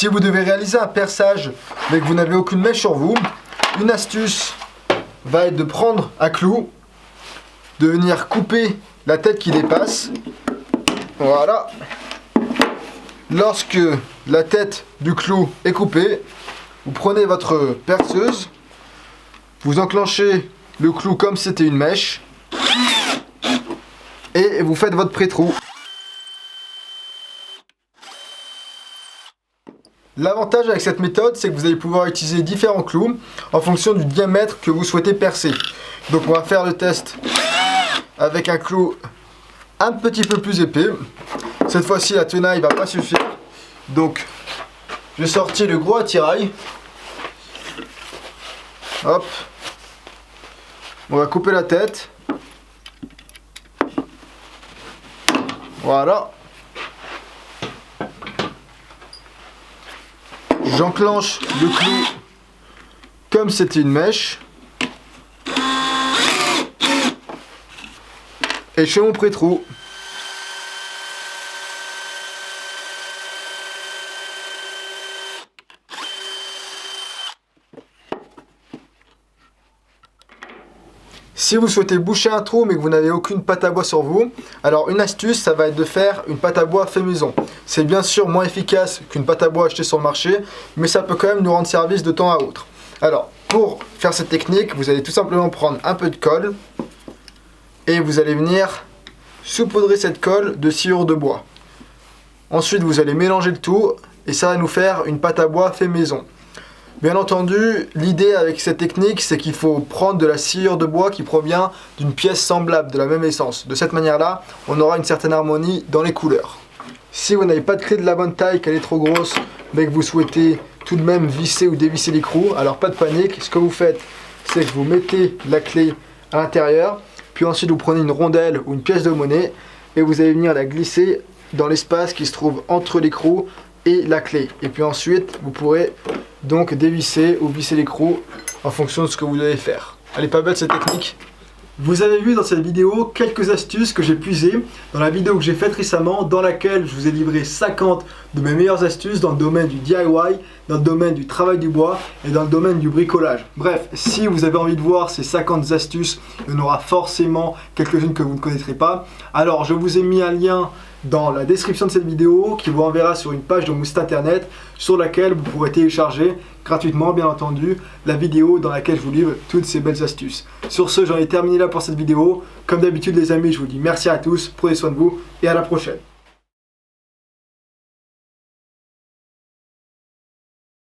Si vous devez réaliser un perçage mais que vous n'avez aucune mèche sur vous, une astuce va être de prendre un clou, de venir couper la tête qui dépasse. Voilà. Lorsque la tête du clou est coupée, vous prenez votre perceuse, vous enclenchez le clou comme si c'était une mèche et vous faites votre pré-trou. L'avantage avec cette méthode, c'est que vous allez pouvoir utiliser différents clous en fonction du diamètre que vous souhaitez percer. Donc on va faire le test avec un clou un petit peu plus épais. Cette fois-ci la tenaille va pas suffire. Donc je sortis le gros attirail. Hop. On va couper la tête. Voilà. J'enclenche le clou comme c'était une mèche. Et je fais mon pré-trou. Si vous souhaitez boucher un trou mais que vous n'avez aucune pâte à bois sur vous, alors une astuce, ça va être de faire une pâte à bois fait maison. C'est bien sûr moins efficace qu'une pâte à bois achetée sur le marché, mais ça peut quand même nous rendre service de temps à autre. Alors, pour faire cette technique, vous allez tout simplement prendre un peu de colle et vous allez venir saupoudrer cette colle de sciure de bois. Ensuite, vous allez mélanger le tout et ça va nous faire une pâte à bois fait maison. Bien entendu, l'idée avec cette technique, c'est qu'il faut prendre de la sciure de bois qui provient d'une pièce semblable, de la même essence. De cette manière-là, on aura une certaine harmonie dans les couleurs. Si vous n'avez pas de clé de la bonne taille, qu'elle est trop grosse, mais que vous souhaitez tout de même visser ou dévisser l'écrou, alors pas de panique. Ce que vous faites, c'est que vous mettez la clé à l'intérieur, puis ensuite vous prenez une rondelle ou une pièce de monnaie et vous allez venir la glisser dans l'espace qui se trouve entre l'écrou et la clé. Et puis ensuite, vous pourrez donc dévisser ou visser l'écrou en fonction de ce que vous devez faire. Elle est pas bête cette technique. Vous avez vu dans cette vidéo quelques astuces que j'ai puisées dans la vidéo que j'ai faite récemment, dans laquelle je vous ai livré 50 de mes meilleures astuces dans le domaine du DIY, dans le domaine du travail du bois et dans le domaine du bricolage. Bref, si vous avez envie de voir ces 50 astuces, il y en aura forcément quelques-unes que vous ne connaîtrez pas. Alors je vous ai mis un lien dans la description de cette vidéo qui vous enverra sur une page de mon site internet sur laquelle vous pourrez télécharger gratuitement bien entendu la vidéo dans laquelle je vous livre toutes ces belles astuces. Sur ce, j'en ai terminé là pour cette vidéo. Comme d'habitude les amis, je vous dis merci à tous, prenez soin de vous et à la prochaine.